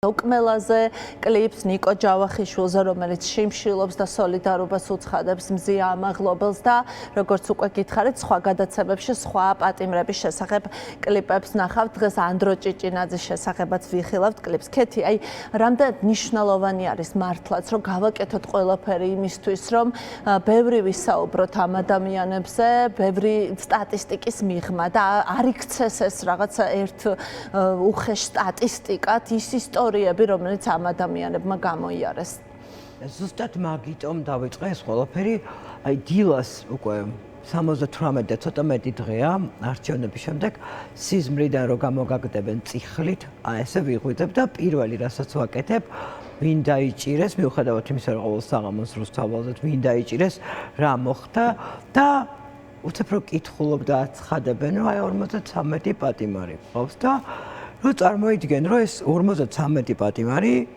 Უკმელაზე კლიპს ნიკო ჯავახიშვილზე, რომელიც შიმშილობს და სოლიდარობას უცხადებს მზია ამაღლობელს და როგორც უკვე გითხარით, სხვა გადაცემებში სხვა პატიმრების შესახებ კლიპებს ნახავთ. დღეს ანდრო ჭიჭინაძის შესახებაც ვიხილავთ კლიპს. ქეთი, აი, რამდენად მნიშვნელოვანი არის მართლაც, რომ გავაკეთოთ ყველაფერი იმისთვის, რომ ბევრი ვისაუბროთ ამ ადამიანებზე, ბევრი სტატისტიკის მიღმა და არ იქცეს ეს რაღაცა ერთ უხეშ სტატისტიკად ის ისტორიები, რომელიც ამ ადამიანებმა გამოიარეს. ზუსტად მაგიტომ დავიწყე ეს ყველაფერი, აი დილას უკვე 78 და ცოტა მეტი დღეა არჩევნების შემდეგ სიზმრიდან რო გამოგაგდებენ წიხლით, აი ესე ვიღვიძებ და პირველი რასაც ვაკეთებ, ვინ დაიჭირეს, მიუხედავად იმისა, რომ ყოველ საღამოს რუსთაველზე ვინ დაიჭირეს, რა მოხდა და უცებ რო კითხულობ და აცხადებენ, რომ აი 53 პატიმარი ყავს და რო წარმოიდგენ, რომ ეს 53 პატიმარი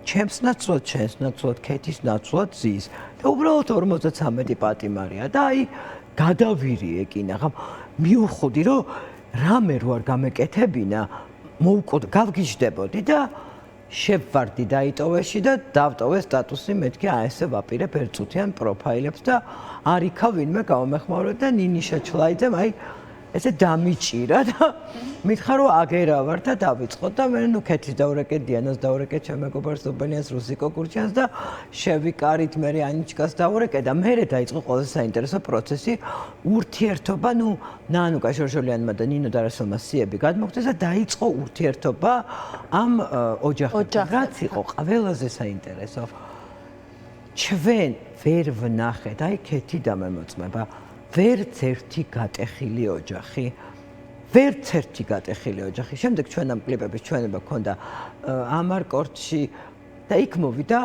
ჩემს ნაცვლად, ჩემს ნაცვლად, ქეთის ნაცვლად ზის და უბრალოდ 53 პატიმარია და აი გადავირი ეკინა, ხომ მივხვდი, რომ რამე რო არ გამეკეთებინა, გავგიჟდებოდი და შევვარდი დაიტოვეში და დავტოვე სტატუსი, მეთქი აი ესე ვაპირებ ერთწუთიან პროფაილებს და არ იქა ვინმე გამომეხმაურა და ნინიშა ჩლაიძემ აი ესე დამიჭირა და მითხრა რომ აგერა ვარ და დავიწყოთ და მე ნუ ქეთის დაურეკე, დიანას დაურეკე, ჩემ მეგობარს ზობენიას, რუსიკო კურჩიანს და შევიკარით მე ანიჩკას დაურეკე და მე დაიწყო ყველაზე საინტერესო პროცესი ურთიერთობა, ნუ ნანუკა შორშოლიანმა და ნინო დარასელმა სიები გადმოგვდეს და დაიწყო ურთიერთობა ამ ოჯახთან. რაც იყო ყველაზე საინტერესო. ჩვენ ვერ ვნახეთ, აი ქეთი დამემოწმება. ვერც ერთი გატეხილი ოჯახი. შემდეგ ჩვენ ამ კლიპების ჩვენება ქონდა ამარკორტში და იქ მოვიდა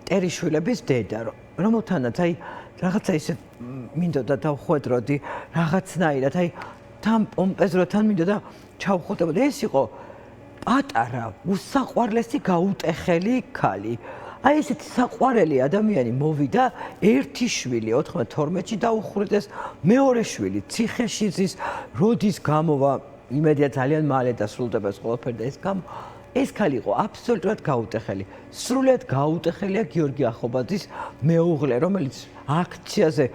ტერიშვილების დედა, რომელთანაც აი რაღაცა ისე მინდოდა დავხვედროდი, რაღაცნაირად, აი თან პომპეზროთან მინდოდა ჩავხვდებოდი. ეს იყო პატარა, უსაყვარლესი გაუტეხელი ქალი. აი ესეთი საყვარელი ადამიანი მოვიდა, ერთი შვილი 92-ში დაუხრდეს, მეორე შვილი ციხეში ზის, როდის გამოვა, იმედია ძალიან მალე დასრულდება ეს ყველაფერი და ეს ქალი იყო აბსოლუტურად გაუტეხელი. სრულიად გაუტეხელია გიორგი ახობაძის მეუღლე, რომელიც აქციაზე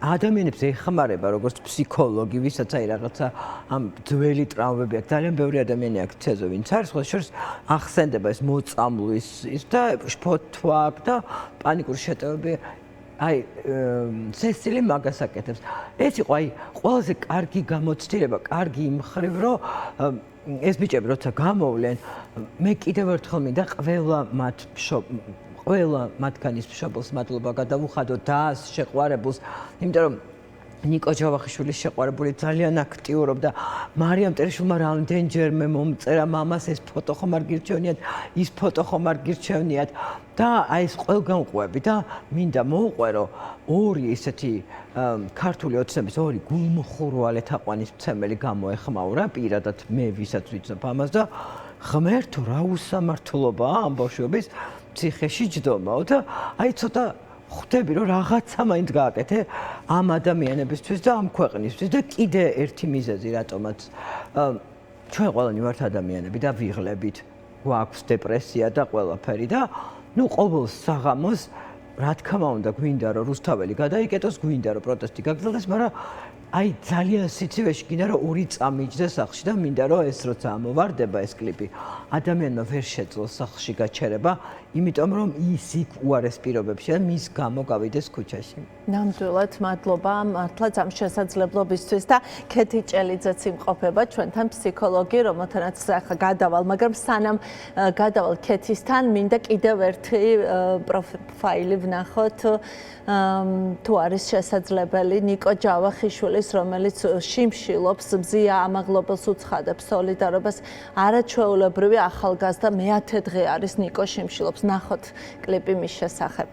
ადამიანებს ეხმარება როგორც ფსიქოლოგი, ვისაც აი რაღაცა ამ ძველი ტრავმები აქვს. ძალიან ბევრი ადამიანი აქციაზე ვინც არის, ხოლო შორს ახსენდება ეს მოწამვლის ის და შფოთვა აქვს და პანიკური შეტევები. აი სესილი მაგას აკეთებს. ეს იყო აი ყველაზე კარგი გამოცდილება, კარგი იმ მხრივ, რომ ეს ბიჭები როცა გამოვლენ, მე კიდევ ერთხელ მინდა ყველა მათგანის მშობელს მადლობა გადავუხადო და შეყვარებულს, იმიტომ რომ ნიკო ჯავახიშვილის შეყვარებული ძალიან აქტიურობდა. მარიამ ტერიშვილმა რამდენჯერმე მომწერა მამას, ეს ფოტო ხომ არ გირჩევნიათ, ის ფოტო ხომ არ გირჩევნიათ და აი ეს ყველგან ყვები და მინდა მოვყვერო ორი ესეთი ქართული ოცნების ორი გულმოხურვალე თაყვანისმცემელი გამოეხმაურა პირადად მე ვისაც ვიცნობ ამას და ღმერთო რა უსამართლობაა ამ ბავშვების ციხეში ჯდომაო და აი ცოტა ხვდები რომ რაღაცა მაინც გააკეთე ამ ადამიანებისთვის და ამ ქვეყნისთვის და კიდე ერთი მიზეზი რატომაც ჩვენ ყველანი ვართ ადამიანები და ვიღლებით გვაქვს დეპრესია და ყველაფერი და ნუ ყოველ საღამოს რა თქმა უნდა გვინდა რომ რუსთაველი გადაიკეტოს, გვინდა რომ პროტესტი გაგრძელდეს, მაგრამ აი ძალიან სიცივეში გინდა რომ ორი წამიჯდეს სახლში და მინდა რომ ეს როცა ამოვარდება ეს კლიპი ადამიანმა ვერ შეძლოს სახლში გაჩერება, იმიტომ რომ ის იქ უარეს პირობებში და მის გამო გავიდეს ქუჩაში. ნამდვილად მადლობა მართლაც ამ შესაძლებლობისთვის და ქეთი ჭელიძეც იმყოფება ჩვენთან ფსიქოლოგი, რომელთანაც ახლა გადავალ, მაგრამ სანამ გადავალ ქეთისთან, მინდა კიდევ ერთი პროფაილი ვნახოთ, თუ არის შესაძლებელი ნიკო ჯავახიშვილის, რომელიც შიმშილობს, მზია ამაღლობელს უცხადებს სოლიდარობას, არაჩვეულებრივი ახალგაზრდა მეათე დღე არის ნიკო შიმშილობს. ნახოთ კლიპი მის შესახებ.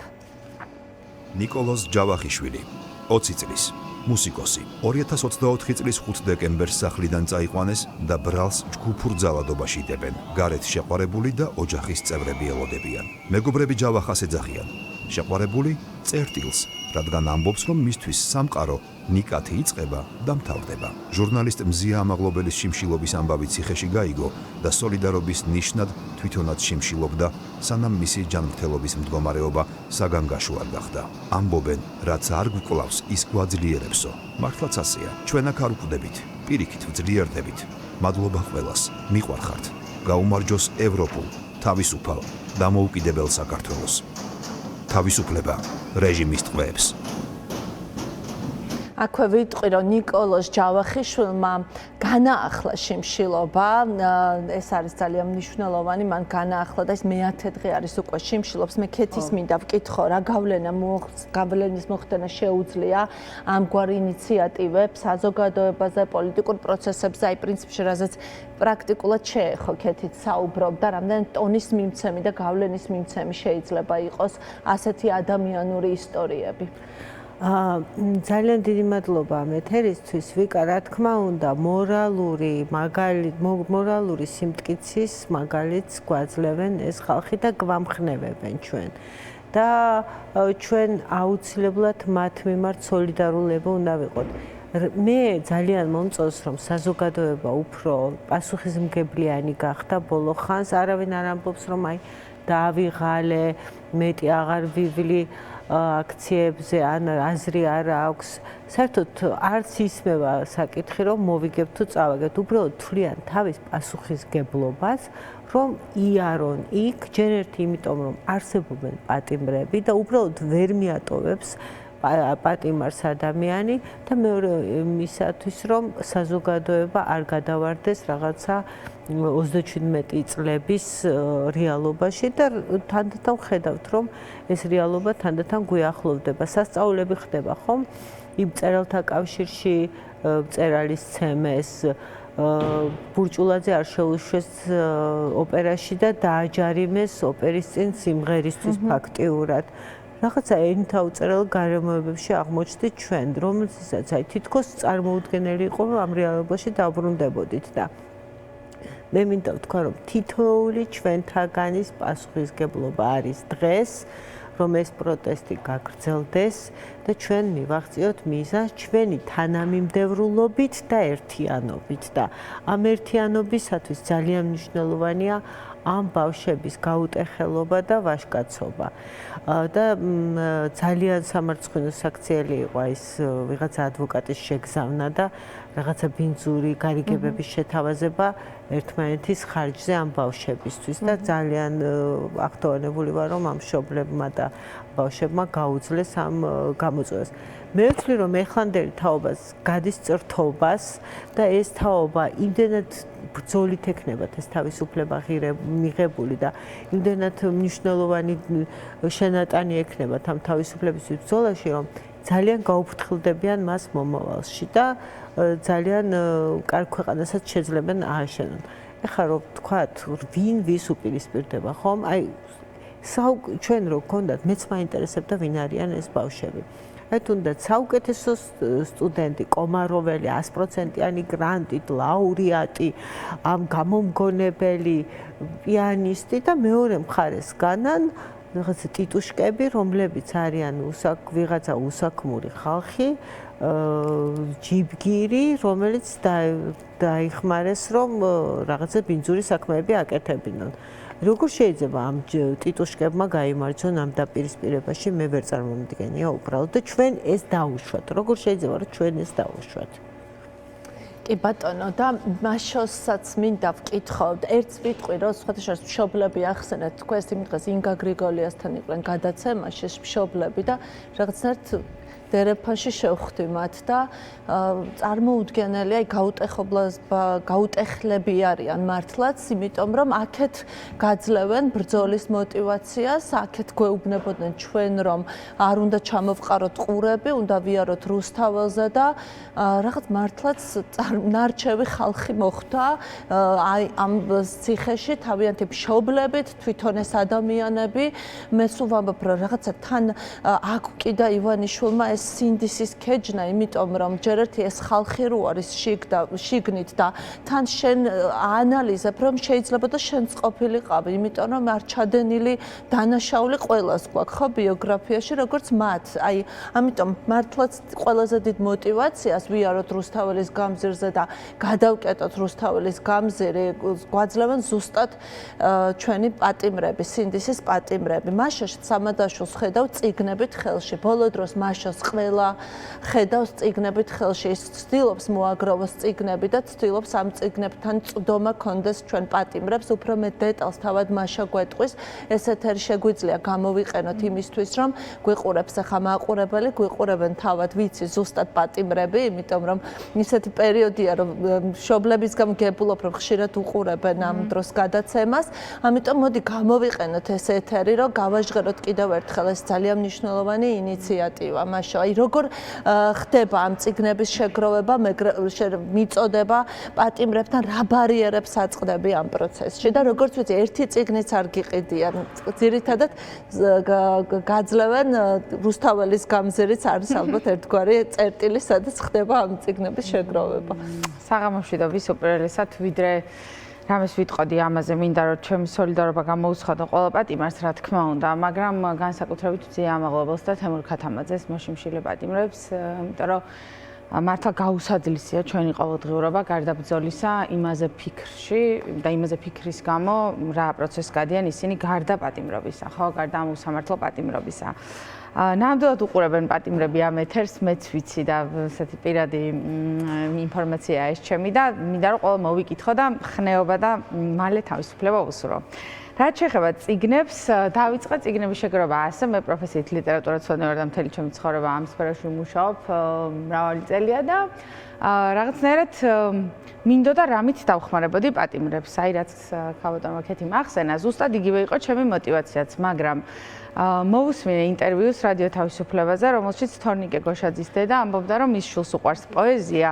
ნიკოლოზ ჯავახიშვილი 20 წლის მუსიკოსი 2024 წლის 5 დეკემბერს სახლიდან წაიყვანეს და ბრალს ჯგუფურ ძალადობაში დებენ. გარეთ შეყვარებული და ოჯახის წევრები ელოდებიან. მეგობრები ჯავახას ეძახიან. შეყვარებული წერტილს, რადგან ამბობს, რომ მისთვის სამყარო ნიკათი იწყება და მთავრდება. ჟურნალისტ მზია ამაღლობელის შიმშილობის ამბავი ციხეში გაიგო და სოლიდარობის ნიშნად თვითონაც შიმშილობდა, სანამ მისი ჯანმრთელობის მდგომარეობა საგანგაშო არ გახდა. ამბობენ, რაც არ გვკლავს, ის გვაძლიერებსო. მართლაც ასეა. ჩვენ აქ არ ვკვდებით, პირიქით ვძლიერდებით. მადლობა ყველას, მიყვარხართ. გაუმარჯოს ევროპულ, თავისუფალ, დამოუკიდებელ საქართველოს. თავისუფლება რეჟიმის ტყვეებს. აქვე ვიტყვი, რომ ნიკოლოზ ჯავახიშვილმა განაახლა შიმშილობა, ეს არის ძალიან მნიშვნელოვანი, მან განაახლა და ეს მე-10 დღე არის უკვე შიმშილობს. მე ქეთის მინდა ვკითხო, რა გავლენის მოხდენა შეუძლია ამგვარ ინიციატივებს საზოგადოებაზე, პოლიტიკურ პროცესებზე, აი პრინციპში, რაზეც პრაქტიკულად შეეხო ქეთით საუბრობდა, რამდენი ტონის მიმცემი და გავლენის მიმცემი შეიძლება იყოს ასეთი ადამიანური ისტორიები. ძალიან დიდი მადლობა ამ ეთერისთვის. ვიკა, რა თქმა უნდა, მორალური სიმტკიცის მაგალითს გვაძლევენ ეს ხალხი და გვამხნევებენ ჩვენ. და ჩვენ აუცილებლად მათ მიმართ სოლიდარულები უნდა ვიყოთ. მე ძალიან მომწონს, რომ საზოგადოება უფრო პასუხისმგებლიანი გახდა ბოლო ხანს. არავინ არ ამბობს, რომ აი დავიღალე, მეტი აღარ ვივლი აქციებზე, ან აზრი არ აქვს. საერთოდ არც ისმევა საკითხი, რომ მოვიგებ თუ წავაგებ. უბრალოდ თვლიან თავის პასუხისგებლობას, რომ იარონ იქ, ჯერ ერთი იმიტომ, რომ არსებობენ პატიმრები და უბრალოდ ვერ მიატოვებს პატიმარს ადამიანი და მეორე იმისათვის, რომ საზოგადოება არ გადავარდეს რაღაცა 37 წლების რეალობაში და თანდათან ხედავთ, რომ ეს რეალობა თანდათან გვიახლოვდება. სასწაულები ხდება ხომ? იმ მწერალთა კავშირში მწერალის ცემეს, ბურჭულაძე არ შეუშვეს ოპერაში და დააჯარიმეს ოპერის წინ სიმღერისთვის ფაქტიურად. რაღაცა ენთა უწერელ გარემოებებში აღმოჩნდით ჩვენ, რომელსაც აი თითქოს წარმოუდგენელი იყო, რომ ამ რეალობაში დაბრუნდებოდით და მე მინდა ვთქვა, რომ თითოეული ჩვენთაგანის პასუხისგებლობა არის დღეს, რომ ეს პროტესტი გაგრძელდეს და ჩვენ მივაღწიოთ მიზანს ჩვენი თანამიმდევრულობით და ერთიანობით და ამ ერთიანობისათვის ძალიან მნიშვნელოვანია ამ ბავშვების გაუტეხელობა და ვაჟკაცობა. და ძალიან სამარცხვინო საქციელი იყო ის ვიღაცა ადვოკატის შეგზავნა და რაღაცა ბინძური გარიგებების შეთავაზება ერთმანეთის ხარჯზე ამ ბავშვებისთვის და ძალიან აღტოვანებული ვარ, რომ ამ მშობლებმა და ბავშვებმა გაუძლეს ამ გამოწვევას. მე ვთვლი, რომ ეხლანდელი თაობას გადის წრთობას და ეს თაობა იმდენად ბრძოლით ექნებათ ეს თავისუფლება მიღებული და იმდენად მნიშვნელოვანი შენატანი ექნებათ ამ თავისუფლების ბრძოლაში, რომ ძალიან გაუფრთხილდებიან მას მომავალში და ძალიან კარგ ქვეყანასაც შეძლებენ ააშენონ. ეხლა რომ ვთქვათ, ვინ ვის უპირისპირდება, ხომ? აი ჩვენ რო გქონდათ, მეც მაინტერესებდა ვინ არიან ეს ბავშვები. აი თუნდაც საუკეთესო სტუდენტი, კომაროველი, 100%-იანი გრანტით, ლაურეატი, ამ გამომგონებელი, პიანისტი და მეორე მხარეს განან რაღაცა ტიტუშკები, რომლებიც არიან ვიღაცა უსაქმური ხალხი, ჯიბგირი, რომელიც დაიხმარეს, რომ რაღაცა ბინძური საქმეები აკეთებინონ. როგორ შეიძლება ამ ტიტუშკებმა გაიმარჯვონ ამ დაპირისპირებაში, მე ვერ წარმომიდგენია უბრალოდ და ჩვენ ეს დაუშვათ. როგორ შეიძლება რომ ჩვენ ეს დაუშვათ? კი ბატონო და მაშოსაც მინდა ვკითხო, ერთს ვიტყვი, რომ სხვათა შორის მშობლები ახსენეთ, თქვენ ეს იმ დღეს ინგა გრიგოლიასთან იყვნენ გადაცემაში მშობლები და რაღაცნაირად დერეფანში შევხვდი მათ და წარმოუდგენელი, გაუტეხლები არიან მართლაც, იმიტომ რომ აქეთ გაძლევენ ბრძოლის მოტივაციას, აქეთ გვეუბნებოდნენ ჩვენ, რომ არ უნდა ჩამოვყაროთ ყურები, უნდა ვიაროთ რუსთაველზე და რაღაც მართლაც ნარჩევი ხალხი მოხვდა აი ამ ციხეში თავიანთი მშობლებით, თვითონ ეს ადამიანები, მე სულ ვამბობ, რომ რაღაცა თან აგვკიდა ივანიშვილმა ეს სინდისის ქეჯნა, იმიტომ რომ ჯერ ერთი ეს ხალხი რო არის შიგნით და თან შენ აანალიზებ, რომ შეიძლება და შენც ყოფილიყავი, იმიტომ რომ არ ჩადენილი დანაშაული ყველას გვაქვს ხო ბიოგრაფიაში, როგორც მათ. აი, ამიტომ მართლაც ყველაზე დიდ მოტივაციას ვიაროთ რუსთაველის გამზირზე და გადავკეტოთ რუსთაველის გამზირი, გვაძლევენ ზუსტად ჩვენი პატიმრები, სინდისის პატიმრები. მაშაშ სამადაშვილს ხედავ წიგნებით ხელში. ბოლო დროს მაშას ყველა ხედავს წიგნებით ხელში. ის ცდილობს მოაგროვოს წიგნები და ცდილობს ამ წიგნებთან წვდომა კონდეს ჩვენ პატიმრებს, უფრო მეტ დეტალს თავად მაშა გვეტყვის. ეს ეთერი შეგვიძლია გამოვიყენოთ იმისთვის, რომ გვიყურებს ახლა მაყურებელი, გვიყურებენ თავად ვიცი ზუსტად პატიმრები, იმიტომ რომ ისეთი პერიოდია, რომ მშობლებისგან გებულობ, რომ ხშირად უყურებენ ამ დროს გადაცემას. ამიტომ მოდი გამოვიყენოთ ეს ეთერი, რომ გავაჟღეროთ კიდევ ერთხელ ეს ძალიან მნიშვნელოვანი ინიციატივა. მაშა, აი როგორ ხდება ამ წიგნების შეგროვება, მიწოდება პატიმრებთან რა ბარიერებს აწყდები ამ პროცესში და როგორც ვიცი, ერთი წიგნიც არ გიყიდიან. ძირითადად გაძლევენ რუსთაველის გამზირიც არის ალბათ ერთგვარი წერტილი, სადაც ხდება ამ წიგნების შეგროვება. საღამომშვიდობის უპირველესად, ვიდრე რამეს ვიტყოდი ამაზე, მინდა რომ ჩემი სოლიდარობა გამოუცხადო ყველა პატიმარს, რა თქმა უნდა, მაგრამ განსაკუთრებით ვწია ამაღლებელს და თემურ ქათამაძეს, მოშიმშილე პატიმრებს, იმიტომ რომ მართლა გაუსაძლისია ჩვენი ყოველდღიურობა გარდაბრძოლისა იმაზე ფიქრში და იმაზე ფიქრის გამო რა პროცესს გადიან ისინი გარდა პატიმრობისა, ხო, გარდა ამ უსამართლო პატიმრობისა. ნამდვილად უყურებენ პატიმრები ამ ეთერს, მეც ვიცი და ესეთი პირადი ინფორმაციაა ეს ჩემი და მინდა რომ ყველა მოვიკითხო და ხნეობა და მალე თავისუფლება უსურო. რაც შეეხება წიგნებს, დავიწყე წიგნების შეგროვება ასე, მე პროფესიით ლიტერატურაცოდნე ვარ და მთელი ჩემი ცხოვრება ამ სფეროში ვმუშაობ მრავალი წელია და რაღაცნაირად მინდოდა რამით დავხმარებოდი პატიმრებს, აი რაც ქალბატონმა ქეთიმ ახსენა, ზუსტად იგივე იყო ჩემი მოტივაციაც, მაგრამ მოვუსმინე ინტერვიუს რადიო თავისუფლებაზე, რომელშიც თორნიკე გოშაძის დედა ამბობდა, რომ მის შვილს უყვარს პოეზია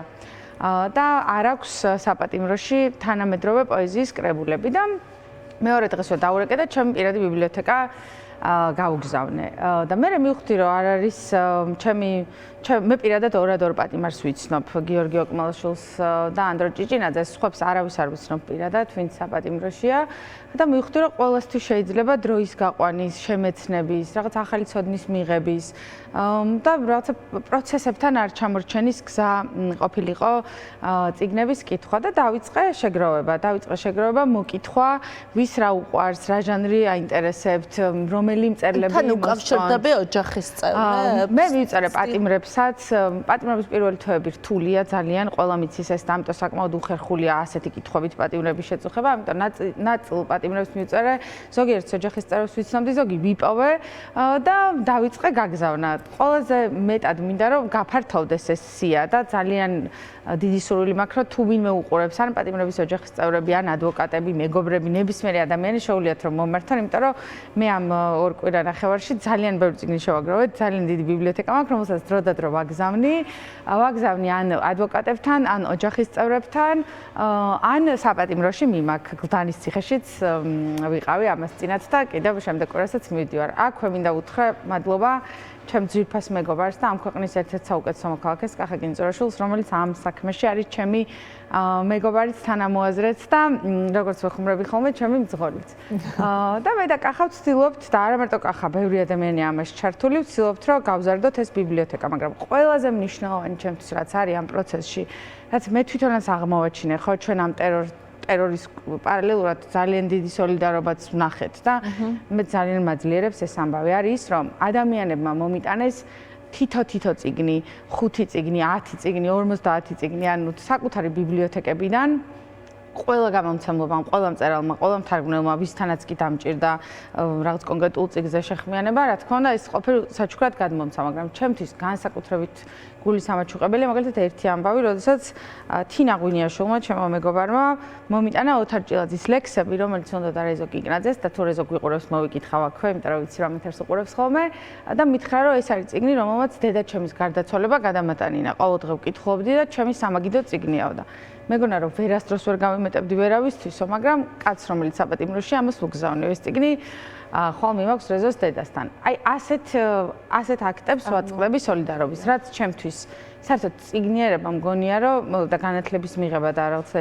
და არ აქვს საპატიმროში თანამედროვე პოეზიის კრებულები და მეორე დღესვე დაურეკე და ჩემი პირადი ბიბლიოთეკა გაუგზავნე და მე მივხვდი რომ არ არის მე პირადად ორ პატიმარს ვიცნობ გიორგი ოკმალაშვილს და ანდრო ჭიჭინაძეს, სხვებს არავის არ ვიცნობ პირადად, ვინც საპატიმროშია და მივხვდი რომ ყველასთვის შეიძლება დროის გაყვანის, შემეცნების, რაღაც ახალი ცოდნის მიღების და რაღაცა პროცესებთან არ ჩამორჩენის გზა ყოფილიყო წიგნების კითხვა და დავიწყე შეგროვება, მოკითხვა, ვის რა უყვარს, რა ჟანრი აინტერესებთ, რომელი მწერლები თან უკავშირდები ოჯახის წევრებს? მე მივწერე პატიმრებსაც, პატიმრების პირველი თვეები რთულია ძალიან, ყველა მიცის ეს და ამიტომ საკმაოდ უხერხულია ასეთი კითხვებით პატიმრების შეწუხება, ამიტომ ნაწილ პატიმრებს მივწერე, ზოგიერთ ოჯახის წევრებს ვიცნობდი, ზოგი ვიპოვე და დავიწყე გაგზავნა. ყველაზე მეტად მინდა რომ გაფართოვდეს ეს სია და ძალიან დიდი სურვილი მაქვს რომ თუ ვინმე უყურებს ან პატიმრების ოჯახის წევრები ან ადვოკატები, მეგობრები, ნებისმიერი ადამიანი შეუძლიათ რომ მომართონ, იმიტომ რომ მე ამ ორ კვირა ნახევარში ძალიან ბევრი წიგნი შევაგროვე, ძალიან დიდი ბიბლიოთეკა მაქვს, რომელსაც დრო და დრო ვაგზავნი ან ადვოკატებთან, ან ოჯახის წევრებთან, ან საპატიმროში მიმაქ გლდანის ციხეშიც ვიყავი ამას წინათ და კიდევ შემდეგ კვირასაც მივდივარ. აქვე მინდა უთხრა მადლობა ჩემ ძვირფას მეგობარს და ამ ქვეყნის ერთ-ერთ საუკეთესო მოქალაქეს კახა გინწურაშვილს, რომელიც ამ საქმეში არის ჩემი მეგობარიც, თანამოაზრეც და როგორც ვეხმარები ხოლმე ჩემი მძღოლიც. და მე და კახა ვცდილობთ და არა მარტო კახა, ბევრი ადამიანი ამაში ჩართული, ვცდილობთ რომ გავზარდოთ ეს ბიბლიოთეკა, მაგრამ ყველაზე მნიშვნელოვანი ჩემთვის რაც არის ამ პროცესში, რაც მე თვითონაც აღმოვაჩინე, ხო, ჩვენ ამ ტერორის პარალელურად ძალიან დიდი სოლიდარობაც ვნახეთ და მე ძალიან მაძლიერებს ეს ამბავი არის ის, რომ ადამიანებმა მომიტანეს თითო წიგნი, 5 წიგნი, 10 წიგნი, 50 წიგნი, ანუ საკუთარი ბიბლიოთეკებიდან ყველა გამომცემლობამ, ყველა მწერალმა, ყველა მთარგმნელმა, ვისთანაც კი დამჭირდა რაღაც კონკრეტულ წიგნზე შეხმიანება, რა თქმა უნდა, ეს ყოფილი საჩუქრად გადმომცა, მაგრამ ჩემთვის განსაკუთრებით გულის ამაჩუყებელია, მაგალითად ერთი ამბავი, როდესაც თინა ღვინიაშვილმა, ჩემო მეგობარმა, მომიტანა ოთარ ჭილაძის ლექსები, რომელიც უნდა და რეზო გიგნაძეს და თუ რეზო გვიყურებს, მოვიკითხავ აქვე, იმიტომ რომ ვიცი რომ ეთერს უყურებს ხოლმე და მითხრა რომ ეს არის წიგნი, რომელმაც დედა ჩემის გარდაცვალება გადამატანინა. ყოველდღე ვკითხულობდი და ჩემი სამაგიდო წიგნიაო და მეგონა რომ ვერასდროს ვერ გამიმეტებდი ვერავისთვისო, მაგრამ კაც რომელიც საპატიმროში ამას უგზავნე ეს წიგნი ხოლმე მაქვს რეზოს დედასთან. აი ასეთ აქტებს ვაწყდები სოლიდარობის, რაც ჩემთვის საერთოდ წიგნიერება მგონია რომ და განათლების მიღება და რაღაცა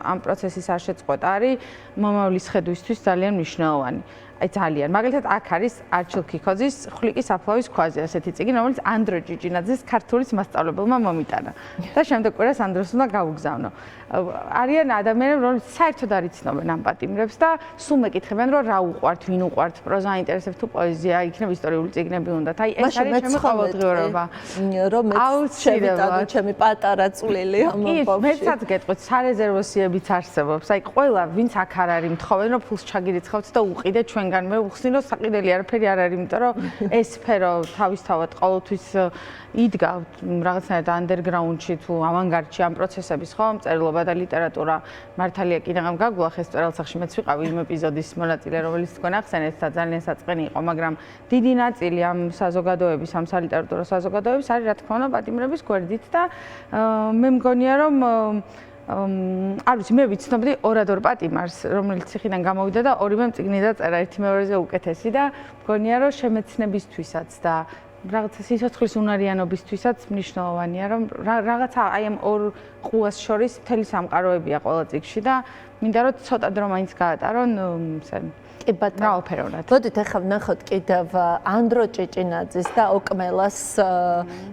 ამ პროცესის არ შეწყვეტა არის მომავლის ხედვისთვის ძალიან მნიშვნელოვანი. აი ძალიან. მაგალითად აქ არის არჩილ ქიქოძის ხვლიკის საფლავის ქვაზე ასეთი წიგნი, რომელიც ანდრო ჭიჭინაძის ქართულის მასწავლებელმა მომიტანა. და შემდეგ კვირას ანდროს უნდა გაუგზავნო. არიან ადამიანები, რომლებიც საერთოდ არ იცნობენ ამ პატიმრებს და სულ მეკითხებიან, რომ რა უყვართ, ვინ უყვართ, პროზა აინტერესებს თუ პოეზია, იქნებ ისტორიული წიგნები უნდათ. აი ეს არის ჩემი ყოველდღიურობა. რომ შევიტანო ჩემი პატარა წვლილი ამ ამბავში. მეცაც გეტყვით, სარეზერვაციებიც არსებობს. აი ყველა, ვინც აქ არ არის მთხოვენ, რომ ფულს ჩაგირიცხავთ და უყიდეთ ჩვენგან. მე ვხსნი, რომ საყიდელი არაფერი არ არის, იმიტომ რომ ეს სფერო თავისთავად ყოველთვის იდგა რაღაცნაირად ანდერგრაუნდში თუ ავანგარდში ამ პროცესების ხო მწერლობა და ლიტერატურა მართალია კიდევ გაგულა ხესპერალცახში მეც ვიყავი იმ ეპიზოდის მონაწილე რომელიც თქვენ ახსენეთ და ძალიან საწყენი იყო მაგრამ დიდი ნაწილი ამ საზოგადოების ამ სალიტერატურო საზოგადოების არის რა თქმა უნდა პატიმრების გვერდით და მე მგონია რომ არ ვიცი მე ვიცნობდი ორადორ პატიმარს რომელიც ციხიდან გამოვიდა და ორივე წიგნი დაწერა ერთი მეორეზე უკეთესი და მგონია რომ შემეცნებისთვისაც და რაღაცა სიცოცხლის უნარიანობისთვისაც მნიშვნელოვანია რომ რაღაცა აი ამ ორ ყუას შორის მთელი სამყაროებია ყველა წიგში და მინდა რომ ცოტა დრო მაინც გაატარონ კი ბატონო. მოდით ახლა ვნახოთ კიდევ ანდრო ჭიჭინაძის და ოკმელას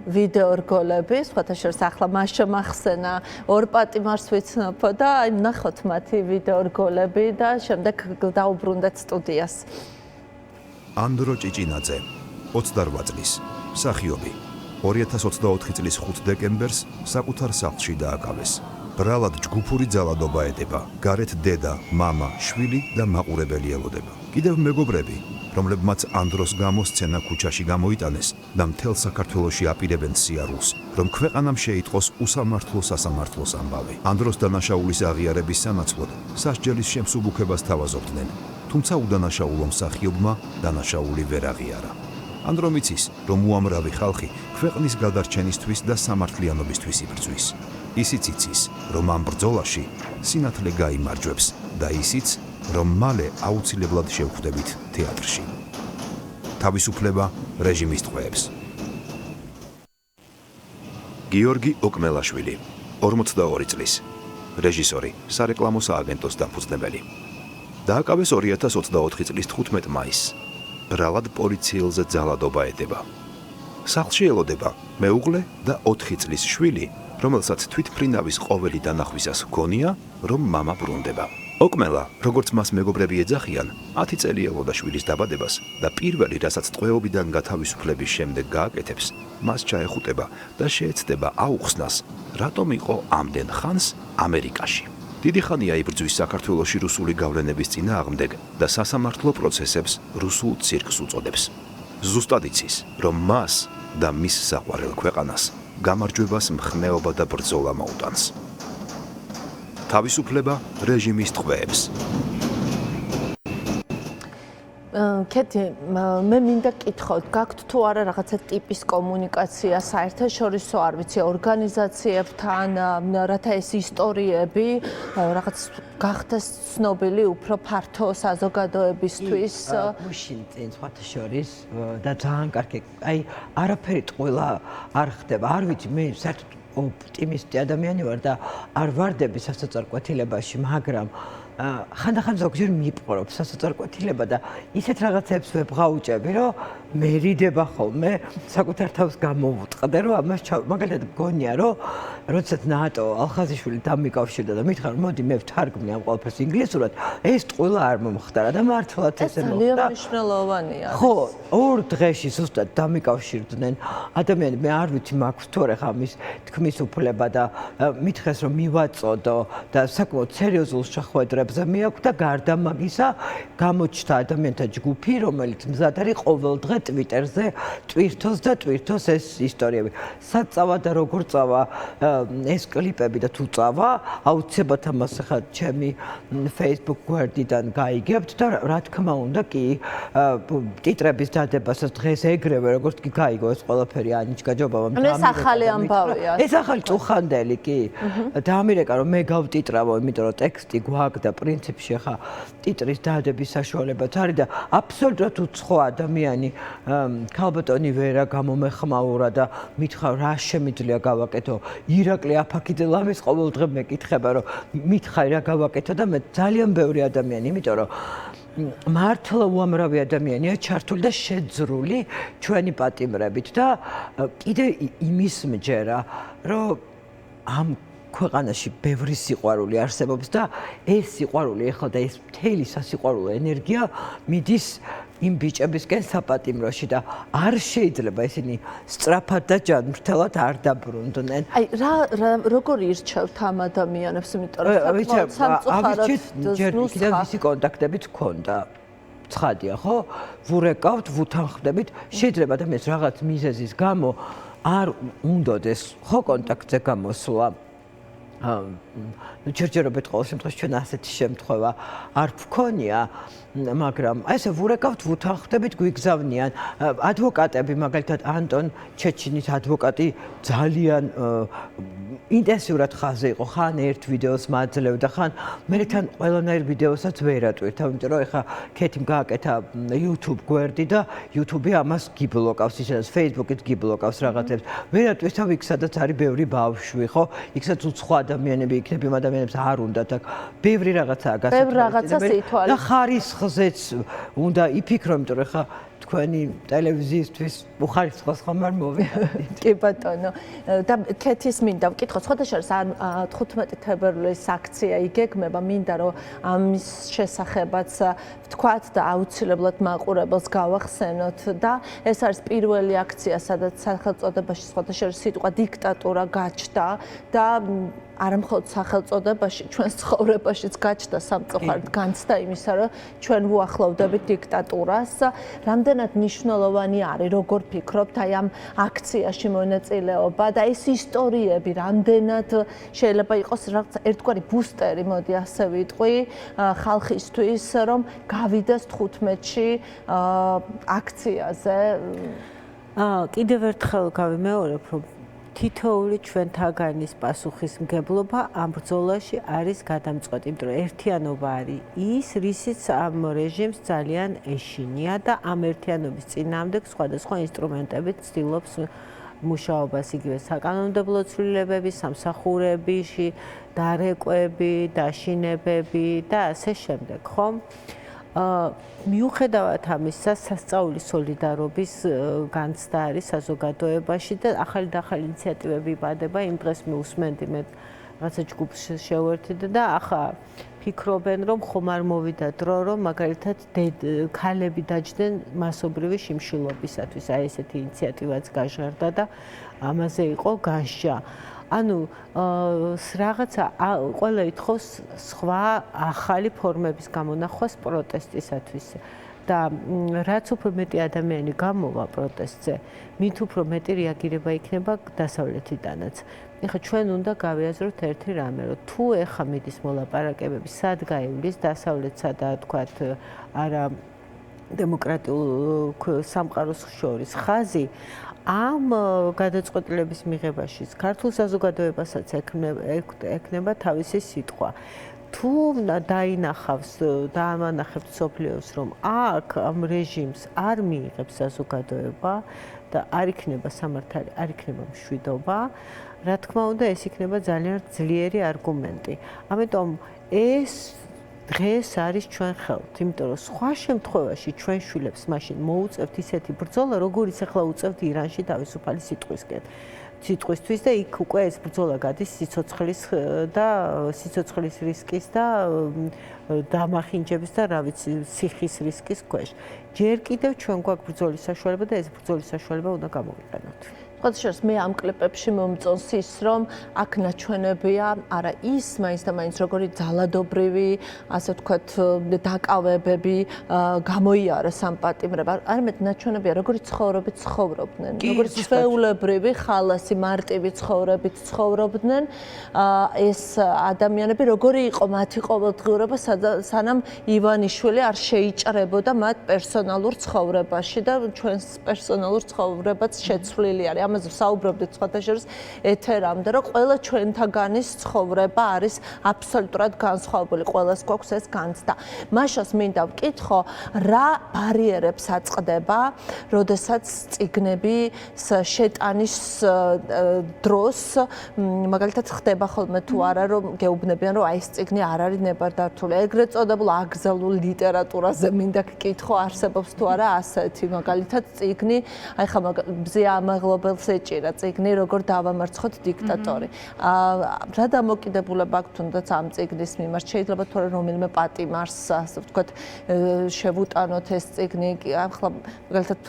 ვიდეო რგოლები, სხვათა შორის ახლა მას შემახსენა ორ პატიმარს ვიცნობ და აი ვნახოთ მათი ვიდეო რგოლები და შემდეგ დაუბრუნდეთ სტუდიას. ანდრო ჭიჭინაძე 28 წლის, მსახიობი. 2024 წლის 5 დეკემბერს საკუთარ სახლში დააკავეს. ბრალად ჯგუფური ძალადობა ეტება. გარეთ დედა, მამა, შვილი და მაყურებელი ელოდება. კიდევ მეგობრები, რომლებმაც ანდროს გამოსცენა ქუჩაში გამოიტანეს და მთელ საქართველოში აპირებენ სიარულს, რომ ქვეყანამ შეიტყოს უსამართლო სასამართლოს ამბავი. ანდროს დანაშაულის აღიარების სანაცვლოდ სასჯელის შემსუბუქებას თავაზობდნენ, თუმცა უდანაშაულო მსახიობმა დანაშაული ვერ აღიარა. ანდრო მიცის, რომ უამრავი ხალხი ქვეყნის გადარჩენისთვის და სამართლიანობისთვის იბრძვის. ისიც იცის, რომ ამ ბრძოლაში სინათლე გაიმარჯვებს და ისიც, რომ მალე აუცილებლად შევხვდებით თეატრში. თავისუფლება რეჟიმის ტყვეებს. გიორგი ოკმელაშვილი, 42 წლის, რეჟისორი, სარეკლამო სააგენტოს დამფუძნებელი. დააკავეს 2024 წლის 15 მაისს. ბრალად პოლიციელზე ძალადობა ეტება. სახლში ელოდება მეუღლე და 4 წლის შვილი, რომელსაც თვითმფრინავის ყოველი დანახვისას ჰგონია, რომ მამა ბრუნდება. ოკმელა, როგორც მას მეგობრები ეძახიან, 10 წელი ელოდა შვილის დაბადებას და პირველი, რასაც ტყვეობიდან გათავისუფლების შემდეგ გააკეთებს, მას ჩაეხუტება და შეეცდება აუხსნას, რატომ იყო ამდენ ხანს ამერიკაში. დიდი ხანია იბრძვის საქართველოში რუსული გავლენების წინააღმდეგ და სასამართლო პროცესებს რუსულ ცირკს უწოდებს. ზუსტად იცის, რომ მას და მის საყვარელ ქვეყანას გამარჯვებას მხნეობა და ბრძოლა მოუტანს. თავისუფლება რეჟიმის ტყვეებს. კეთი, მე მინდა გკითხოთ, გაქვთ თუ არა რაღაცა ტიპის კომუნიკაცია საერთაშორისო, არ ვიცი, ორგანიზაციებთან, რათა ეს ისტორიები რაღაც გახდეს ცნობილი უფრო ფართო საზოგადოებისთვის. გუშინ წინ სხვათა შორის და ძალიან კარგი, აი არაფერი ტყუილა არ ხდება. არ ვიცი, მე საერთოდ ოპტიმისტი ადამიანი ვარ და არ ვარდები სასოწარკვეთილებაში, მაგრამ ხანდახან ზოგჯერ მიპყრობს სასოწარკვეთილება და ისეთ რაღაცებს ვებღაუჭები, რომ მერიდება ხოლმე საკუთარ თავს გამოვუტყდე, რომ ამას მაგალითად მგონია, რომ როდესაც ნატო ალხაზიშვილი დამიკავშირდა და მითხრა, რომ მოდი მე ვთარგმნი ამ ყველაფერს ინგლისურად, ეს ტყუილა არ მომხდარა და მართლაც ესე მოხდა. ძალიან მნიშვნელოვანია. ხო, ორ დღეში ზუსტად დამიკავშირდნენ ადამიანები, მე არ ვიცი მაქვს თუ არა ხამის თქმის უფლება და მითხრეს, რომ მივაწოდო და საკმაოდ სერიოზულ შეხვედრებს ტვიტერებზე მიაქვს და გარდა მაგისა გამოჩნდა ადამიანთა ჯგუფი, რომელიც მზად არის ყოველდღე ტვიტერზე ტვირთოს და ტვირთოს ეს ისტორიები. სად წავა და როგორ წავა ეს კლიპები და თუ წავა, აუცილებლად ამას ახლა ჩემი Facebook გვერდიდან გაიგებთ და რა თქმა უნდა კი ტიტრების დადებასაც დღეს ეგრევე როგორც კი გაიგო ეს ყველაფერი ანიჩკა ჯობავამ ეს ახალი ამბავია. ეს ახალი წუხანდელი კი დაამირეკა რომ მე გავტიტრავო, იმიტომ რომ ტექსტი გვაქვს და პრინციპში ახლა ტიტრის დადების საშუალებაც არის და აბსოლუტურად უცხო ადამიანი ქალბატონი ვერა გამომეხმაურა და მითხრა რა შემიძლია გავაკეთო. ირაკლი აფაქიძე ლამის ყოველდღე მეკითხება რომ მითხარი რა გავაკეთო და მე ძალიან ბევრი ადამიანი, იმიტომ რომ მართლა უამრავი ადამიანია ჩართული და შეძრული ჩვენი პატიმრებით და კიდე იმის მჯერა, რომ ამ ქვეყანაში ბევრი სიყვარული არსებობს და ეს სიყვარული ახლა და ეს მთელი სასიყვარულო ენერგია მიდის იმ ბიჭებისკენ საპატიმროში და არ შეიძლება ისინი სწრაფად და ჯანმრთელად არ დაბრუნდნენ. აი როგორ ირჩევთ ამ ადამიანებს, იმიტომ რომ სამწუხაროდ ჯერ კიდევ ვისი კონტაქტებიც გქონდა. ცხადია, ხო? ვურეკავთ, ვუთანხმდებით, შეიძლება ადამიანს რაღაც მიზეზის გამო არ უნდოდეს ხო კონტაქტზე გამოსვლა. ჯერჯერობით ყოველ შემთხვევაში ჩვენ ასეთი შემთხვევა არ ვქონია, მაგრამ ესე ვურეკავთ, ვუთანხმდებით, გვიგზავნიან ადვოკატები, მაგალითად ანტონ ჩეჩინის ადვოკატი ძალიან ინტენსიურად ხაზზე იყო, ხან ერთ ვიდეოს მაძლევდა, ხან მე თან ყველანაირ ვიდეოსაც ვერ ატვირთ, იმიტომ რომ ეხა ქეთიმ გააკეთა YouTube გვერდი და YouTube-ი ამას გიბლოკავს, ისედაც Facebook-ით გიბლოკავს რაღაცებს. ვერ ატვირთ იქ სადაც არის ბევრი ბავშვი, ხო? იქ სადაც უცხო ადამიანები იქნება, იმ ადამიანებს არ უნდათ აქ ბევრი რაღაცაა გასათვალისწინებელი და ხარისხზეც უნდა იფიქრო, იმიტომ რომ ეხა თქვენი ტელევიზიისთვის უხარისხოს ხომ არ მოვიდეთ. კი ბატონო. და ქეთის მინდა ვკითხო, სხვადასხვა 15 თებერვლის აქცია იგეგმება, მინდა რომ ამის შესახებაც ვთქვათ და აუცილებლად მაყურებელს გავახსენოთ და ეს არის პირველი აქცია, სადაც სახელწოდებაში სხვადასხვა სიტყვა დიქტატურა გაჩნდა და არა მხოლოდ სახელწოდებაში, ჩვენს ცხოვრებაშიც გაჩნდა სამწუხაროდ განცდა იმისა, რომ ჩვენ ვუახლოვდებით დიქტატურას. რამდენად მნიშვნელოვანი არის, როგორ ფიქრობთ, აი ამ აქციაში მონაწილეობა და ეს ისტორიები რამდენად შეიძლება იყოს რაღაც ერთგვარი ბუსტერი, მოდი ასე ვიტყვი, ხალხისთვის, რომ გავიდეს 15-ში აქციაზე. კიდევ ერთხელ გავიმეორებ, რომ თითოეული ჩვენთაგანის პასუხისმგებლობა ამ ბრძოლაში არის გადამწყვეტი, იმიტომ რომ ერთიანობა არის ის, რისიც ამ რეჟიმს ძალიან ეშინია და ამ ერთიანობის წინააღმდეგ სხვადასხვა ინსტრუმენტებით ცდილობს მუშაობას, იგივე საკანონმდებლო ცვლილებები, სამსახურებში, დარეკვები, დაშინებები და ასე შემდეგ, ხო? მიუხედავად ამისა, სასწაული სოლიდარობის განცდა არის საზოგადოებაში და ახალი და ახალი ინიციატივები იბადება. იმ დღეს მივუსმენდი მე რაღაცა ჯგუფს შევერთდი და ახლა ფიქრობენ, რომ ხომ არ მოვიდა დრო, რომ მაგალითად ქალები დაჯდნენ მასობრივი შიმშილობისათვის. აი ესეთი ინიციატივაც გაჟღერდა და ამაზე იყო განშა. ანუ რაღაცა ყველა ითხოვს სხვა ახალი ფორმების გამონახვას პროტესტისათვის და რაც უფრო მეტი ადამიანი გამოვა პროტესტზე, მით უფრო მეტი რეაგირება იქნება დასავლეთიდანაც. ეხლა ჩვენ უნდა გავიაზროთ ერთი რამე, რომ თუ ეხლა მიდის მოლაპარაკებები, სად გაივლის დასავლეთსა და თქვათ არა დემოკრატიულ სამყაროს შორის ხაზი, ამ გადაწყვეტილების მიღებაში ქართულ საზოგადოებასაც ექნება თავისი სიტყვა. თუ დაინახავს და ამანახებს სოფლიოს, რომ აქ ამ რეჟიმს არ მიიღებს საზოგადოება და არ იქნება სამართალი, არ იქნება მშვიდობა, რა თქმა უნდა, ეს იქნება ძალიან ძლიერი არგუმენტი. ამიტომ ეს დღეს არის ჩვენ ხელთ, იმიტომ რომ სხვა შემთხვევაში ჩვენ შვილებს მაშინ მოუწევთ ისეთი ბრძოლა, როგორიც ახლა უწევთ ირანში თავისუფალი სიტყვისკენ. სიტყვისთვის და იქ უკვე ეს ბრძოლა გადის სიცოცხლის და სიცოცხლის რისკის და დამახინჯების და რა ვიცი სიხის რისკის ქვეშ. ჯერ კიდევ ჩვენ გვაქვს ბრძოლის საშუალება და ეს ბრძოლის საშუალება უნდა გამოვიყენოთ. ხოთშორს მე ამ კლიპებში მომწონს ის რომ აქ ნაჩვენებია არა ის მაინც და მაინც როგორი ძალადობრივი ასე ვთქვათ დაკავებები გამოიარეს ამ პატიმრებამ არამედ ნაჩვენებია როგორი ცხოვრობით ცხოვრობდნენ როგორი ჩვეულებრივი ხალასი მარტივი ცხოვრებით ცხოვრობდნენ ეს ადამიანები როგორი იყო მათი ყოველდღიურობა სანამ ივანიშვილი არ შეიჭრებოდა მათ პერსონალურ ცხოვრებაში და ჩვენს პერსონალურ ცხოვრებაც შეცვლილი არის ამაზე საუბრობდით სხვათა შორის ეთერამდე რომ ყველა ჩვენთაგანის ცხოვრება არის აბსოლუტურად განსხვავებული ყველას გვაქვს ეს განცდა მაშას მინდა ვკითხო რა ბარიერებს აწყდება როდესაც წიგნები შეტანის დროს მაგალითად ხდება ხოლმე თუ არა რომ გეუბნებიან რომ აი ეს წიგნი არ არის ნებარდართული ეგრეთ წოდებულ აგზალულ ლიტერატურაზე მინდა გკითხო არსებობს თუ არა ასეთი მაგალითად წიგნი აი ხა ბზია ამაღლობელს ეჭირა წიგნი როგორ დავამარცხოთ დიქტატორი. რა დამოკიდებულება აქვს თუნდაც ამ წიგნის მიმართ შეიძლება თუ არა რომელიმე პატიმარს ასე ვთქვათ შევუტანოთ ეს წიგნი ახლა მაგალითად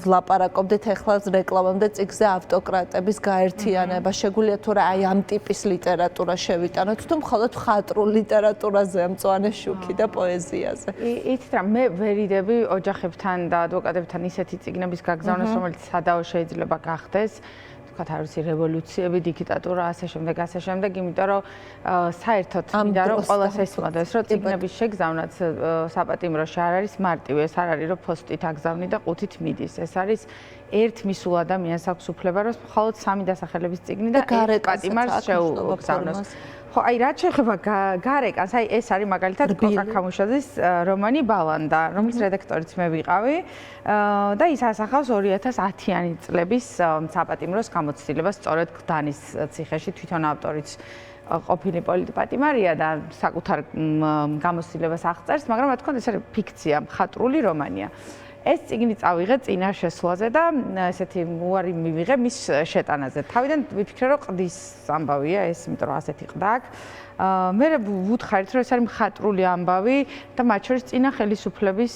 ვლაპარაკობდით ახლა რეკლამამდე წიგნზე ავტოკრატების გაერთიანება შეგვიძლია თუ არა აი ამ ტიპის ლიტერატურა შევიტანოთ თუ მხოლოდ მხატვრულ ლიტერატურაზე მწვანე შუქი და პოეზიაზე. იცით რა მე ვერიდები ოჯახებთან და ადვოკატებთან ისეთი წიგნების გაგზავნას რომელიც სადაო შეიძლება გახდეს ვთქვათ არ ვიცი რევოლუციები დიქტატურა ასე შემდეგ იმიტომ რომ საერთოდ მინდა რომ ყველას ესმოდეს რომ წიგნების შეგზავნაც საპატიმროში არ არის მარტივი ეს არ არის რომ პოსტით აგზავნი და ყუთით მიდის ეს არის ერთ მისულ ადამიანს აქვს უფლება რომ მხოლოდ 3 დასახელების წიგნი და პატიმარს შეუგზავნოს ხო აი რაც შეეხება გარეკანს აი ეს არის მაგალითად კოკა ქამუშაძის რომანი ბალანდა რომლის რედაქტორიც მე ვიყავი და ის ასახავს 2010-იანი წლების საპატიმროს გამოცდილებას სწორედ გდანის ციხეში თვითონ ავტორიც ყოფილი პოლიტპატიმარია და საკუთარ გამოცდილებას აღწერს მაგრამ რა თქმა უნდა ეს არის ფიქცია მხატვრული რომანია ეს წიგნი წავიღე წინა შესვლაზე და ესეთი უარი მივიღე მის შეტანაზე. თავიდან ვიფიქრე რომ ყდის ამბავია ეს, იმიტომ რომ ასეთი ყდა აქვს. მე ვუთხარით რომ ეს არის მხატვრული ამბავი და მათ შორის წინა ხელისუფლების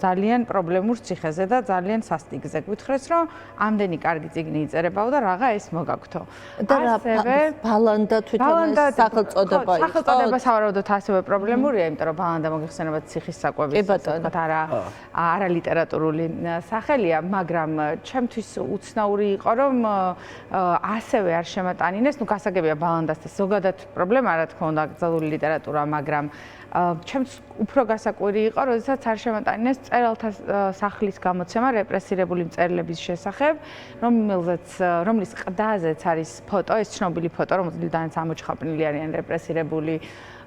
ძალიან პრობლემურ ციხეზე და ძალიან სასტიკზე. გვითხრეს რომ ამდენი კარგი წიგნი იწერებაო და რაღა ეს მოგაგვთო. და ბალანდა თვითონ ეს სახელწოდება იყო. სახელწოდება სავარაუდოდ ასევე პრობლემურია, იმიტომ რომ ბალანდა მოგეხსენება ციხის საკვების თქო არა ლიტერატურული სახელია, მაგრამ ჩემთვის უცნაური იყო რომ ასევე არ შემატანინეს, ნუ გასაგებია ბალანდას და ზოგადად პრობლემა რა თქმა უნდა აკრძალული ლიტერატურა, მაგრამ ჩემს უფრო გასაკვირი იყო, როდესაც არ შემატანინეს წერალთა სახლის გამოცემა რეპრესირებული მწერლების შესახებ, რომლის ყდაზეც არის ფოტო, ეს ცნობილი ფოტო, რომელზედაც ამოჩხაპნილი არიან რეპრესირებული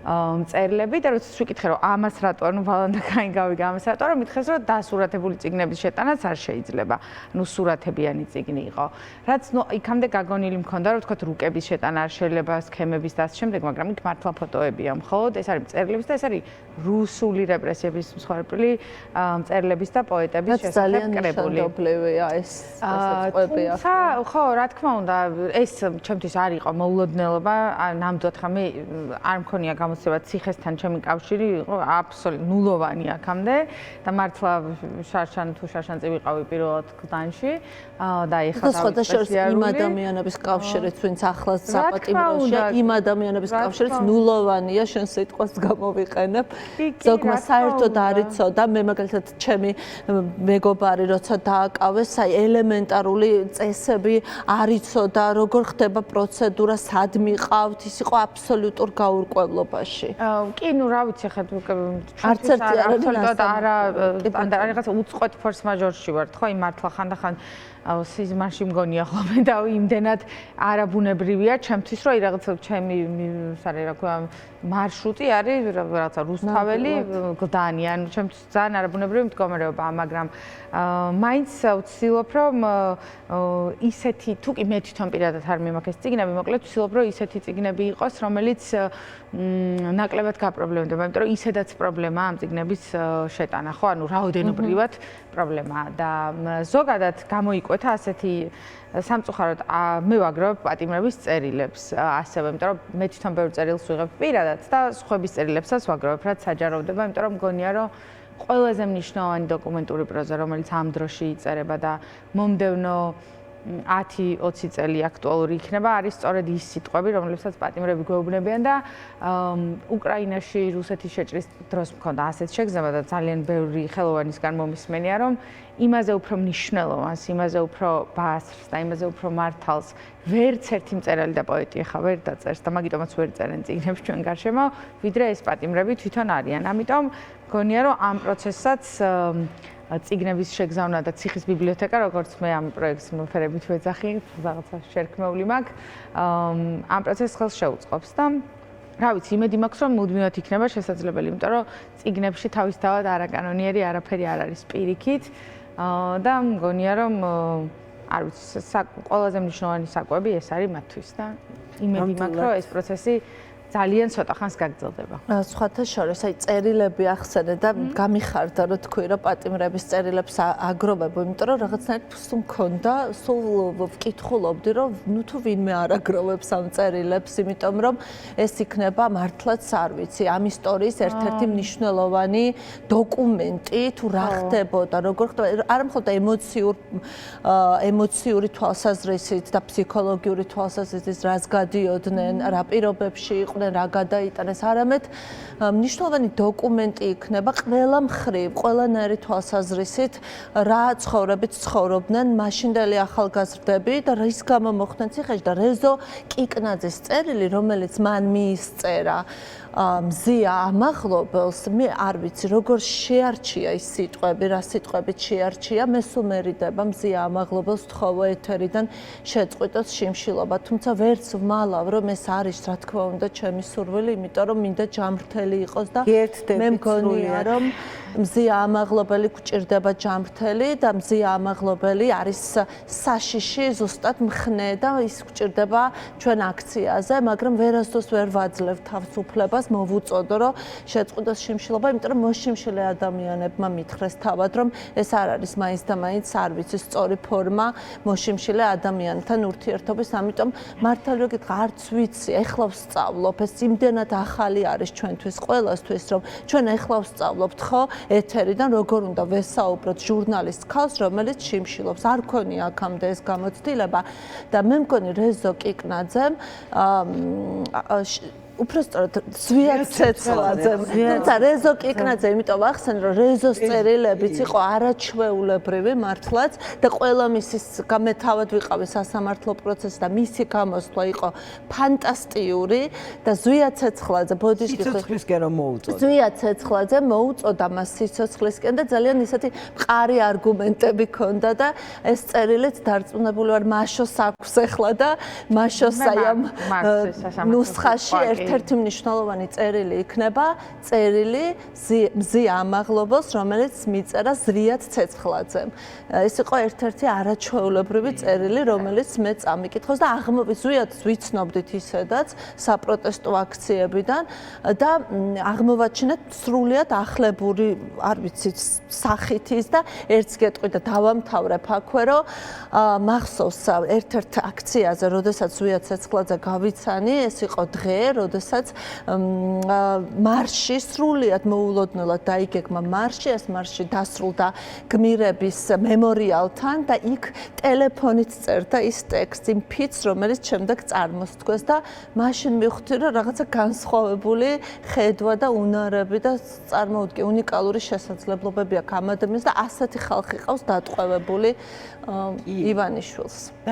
მწერლები და როდესაც ვიკითხე რომ ამას რატო ანუ ბალანდა გაიგავი ამას რატო რომ მითხეს რომ დასურათებული წიგნების შეტანაც არ შეიძლება ნუ სურათებიანი წიგნი იყო რაც ნუ იქამდე გაგონილი მქონდა რომ თქვა რუკების შეტანა არ შეიძლება სქემების და ასე შემდეგ მაგრამ იქ მართლა ფოტოებია მხოლოდ ეს არის მწერლების და ეს არის რუსული რეპრესიების მსხვერპლი მწერლების და პოეტების შესახებ კრებული ძალიან ეს წყვები ახლა ხო რა თქმა უნდა ეს ჩემთვის არ იყო მოულოდნელობა ნამდვილად ხამე არ მქონია გამოცდილება ციხესთან ჩემი კავშირი იყო აბსოლუტურად ნულოვანი აქამდე და მართლა შარშანწი ვიყავი პირველად გდანში და ეხლა სხვათა შორის იმ ადამიანების კავშირიც ვინც ახლა საპატიმროშია იმ ადამიანების კავშირიც ნულოვანია შენ სიტყვას გამოვიყენებ ზოგმა საერთოდ არ იცოდა მე მაგალითად ჩემი მეგობარი როცა დააკავეს აი ელემენტარული წესები არ იცოდა როგორ ხდება პროცედურა სად მიყავთ ის იყო აბსოლუტურ გაურკვევლობაში კი ნუ რა ვიცი ხა ჩვენთვის აბსოლუტურად არა რაღაცა უწყვეტ ფორს მაჟორში ვართ ხო იმ მართლა ხანდახან სიზმარში მგონია ხოლმე და იმდენად არაბუნებრივია ჩემთვის რომ რაღაცა ჩემი სარი რა ქვია მარშრუტი არის რაღაცა რუსთაველი გლდანი ანუ ჩემთვის ძალიან არაბუნებრივი მდგომარეობა მაგრამ მაინც ვცდილობ რომ ისეთი თუკი მე თვითონ პირადად არ მიმაქეს წიგნები მოკლედ ვცდილობ რომ ისეთი წიგნები იყოს რომელიც ნაკლებად გაპრობლემდება, იმიტომ რომ ისედაც პრობლემაა ამ წიგნების შეტანა, ხო? ანუ რაოდენობრივად პრობლემაა და ზოგადად გამოიკვეთა ასეთი სამწუხაროდ მე ვაგროვებ პატიმრების წერილებს ასევე, იმიტომ რომ მე თვითონ ბევრ წერილს ვიღებ პირადად და სხვების წერილებსაც ვაგროვებ, რაც საჯაროვდება, იმიტომ რომ მგონია რომ ყველაზე მნიშვნელოვანი დოკუმენტური პროზა, რომელიც ამ დროში იწერება და მომდევნო 10-20 წელი აქტუალური იქნება, არის სწორედ ის სიტყვები, რომლებსაც პატიმრები გვეუბნებიან და უკრაინაში რუსეთის შეჭრის დროს მქონდა ასეთ შეგრძნება და ძალიან ბევრი ხელოვანისგან მომისმენია, რომ იმაზე უფრო მნიშვნელოვანს, იმაზე უფრო ბასრს და იმაზე უფრო მართალს ვერც ერთი მწერალი და პოეტი ახლა ვერ დაწერს და მაგიტომაც ვერ წერენ წიგნებს ჩვენ გარშემო, ვიდრე ეს პატიმრები თვითონ არიან. ამიტომ მგონია, რომ ამ პროცესსაც წიგნების შეგზავნა და ციხის ბიბლიოთეკა, როგორც მე ამ პროექტს მოფერებით ვეძახი, რაღაცა შერქმეული მაქვს, ამ პროცესს ხელს შეუწყობს და რა ვიცი, იმედი მაქვს, რომ მუდმივად იქნება შესაძლებელი, იმიტომ რომ წიგნებში თავისთავად არაკანონიერი არაფერი არ არის პირიქით და მგონია, რომ არ ვიცი, ყველაზე მნიშვნელოვანი საკვები ეს არის მათთვის და იმედი მაქვს, რომ ეს პროცესი ძალიან ცოტა ხანს გაგრძელდება. სხვათა შორის, აი წერილები ახსენე და გამიხარდა რომ თქვი რომ პატიმრების წერილებს აგროვებ, იმიტომ რომ რაღაცნაირად სულ მქონდა, სულ ვკითხულობდი რომ ნუ თუ ვინმე არ აგროვებს ამ წერილებს, იმიტომ რომ ეს იქნება მართლაც არ ვიცი, ამ ისტორიის ერთ-ერთი მნიშვნელოვანი დოკუმენტი, თუ რა ხდებოდა, როგორ ხდებოდა, არა მხოლოდ ემოციური თვალსაზრისით და ფსიქოლოგიური თვალსაზრისით რას გადიოდნენ, რა პირობებში იყვნენ, რა გადაიტანეს, არამედ მნიშვნელოვანი დოკუმენტი იქნება ყველა მხრივ, ყველანაირი თვალსაზრისით, რა ცხოვრებით ცხოვრობდნენ მაშინდელი ახალგაზრდები და რის გამო მოხდნენ ციხეში და რეზო კიკნაძის წერილი, რომელიც მან მიისწერა მზია ამაღლობელს, მე არ ვიცი, როგორ შეარჩია ის სიტყვები, რა სიტყვებით შეარჩია, მე სულ მერიდება მზია ამაღლობელს თხოვო ეთერიდან შეწყვიტოს შიმშილობა, თუმცა ვერც ვმალავ, რომ ეს არის, რა თქმა უნდა, ჩემი სურვილი, იმიტომ რომ მინდა ჯამრთელი იყოს და მე მგონია, რომ მზია ამაღლობელი გვჭირდება ჯამრთელი და მზია ამაღლობელი არის საშიში ზუსტად მხნე და ის გვჭირდება ჩვენ აქციაზე, მაგრამ ვერასდროს ვერ ვაძლევ თავს უფლებას მოვუწოდო, რომ შეწყვიტოს შიმშილობა, იმიტომ რომ მოშიმშილე ადამიანებმა მითხრეს თავად, რომ ეს არ არის მაინც და მაინც არ ვიცი სწორი ფორმა მოშიმშილე ადამიანთან ურთიერთობის, ამიტომ მართალი რომ გითხრა, არც ვიცი, ეხლა ვსწავლობ, ეს იმდენად ახალი არის ჩვენთვის ყველასთვის, რომ ჩვენ ეხლა ვსწავლობთ, ხო, ეთერიდან როგორ უნდა ვესაუბროთ ჟურნალისტ ქალს, რომელიც შიმშილობს. არ ქონია აქამდე ეს გამოცდილება და მე მგონი რეზო კიკნაძემ უბრალოდ ზვიად ცეცხლაძემ. თუმცა რეზო კიკნაძე, იმიტომ ახსენ რომ რეზოს წერილებიც იყო არაჩვეულებრივი მართლაც და ყველა მისის მე თავად ვიყავი სასამართლო პროცესში და მისი გამოსვლა იყო ფანტასტიკური და ზვიად ცეცხლაძე სიცოცხლისკენ რომ მოუწოდა. ზვიად ცეცხლაძე მოუწოდა მას სიცოცხლისკენ და ძალიან ისეთი მყარი არგუმენტები ჰქონდა და ეს წერილიც დარწმუნებული ვარ მაშოს აქვს ახლა და მაშოს აი ამ ნუსხაში ერთ-ერთი მნიშვნელოვანი წერილი იქნება, წერილი მზია ამაღლობელს, რომელიც მიწერა ზვიად ცეცხლაძემ. ეს იყო ერთ-ერთი არაჩვეულებრივი წერილი, რომელიც მე წამიკითხავს და ზვიად ვიცნობდით ისედაც საპროტესტო აქციებიდან და აღმოვაჩინეთ სრულიად ახლებური, არ ვიცი, სახით ის და ერთს გეტყვი და დავამთავრებ აქვე, რომ მახსოვს ერთ-ერთ აქციაზე, როდესაც ზვიად ცეცხლაძე გავიცანი, ეს იყო დღე, როდესაც მარში სრულიად მოულოდნელად დაიგეგმა მარში, ეს მარში დასრულდა გმირების მემორიალთან და იქ ტელეფონით წერდა ის ტექსტი, იმ ფიცს, რომელიც შემდეგ წარმოსთქვეს და მაშინ მივხვდი, რომ რაღაცა განსხვავებული ხედვა და უნარები და წარმოუდგე უნიკალური შესაძლებლობები აქვს ამ ადამიანს და ასეთი ხალხი ყავს დატყვევებული ივანიშვილს. და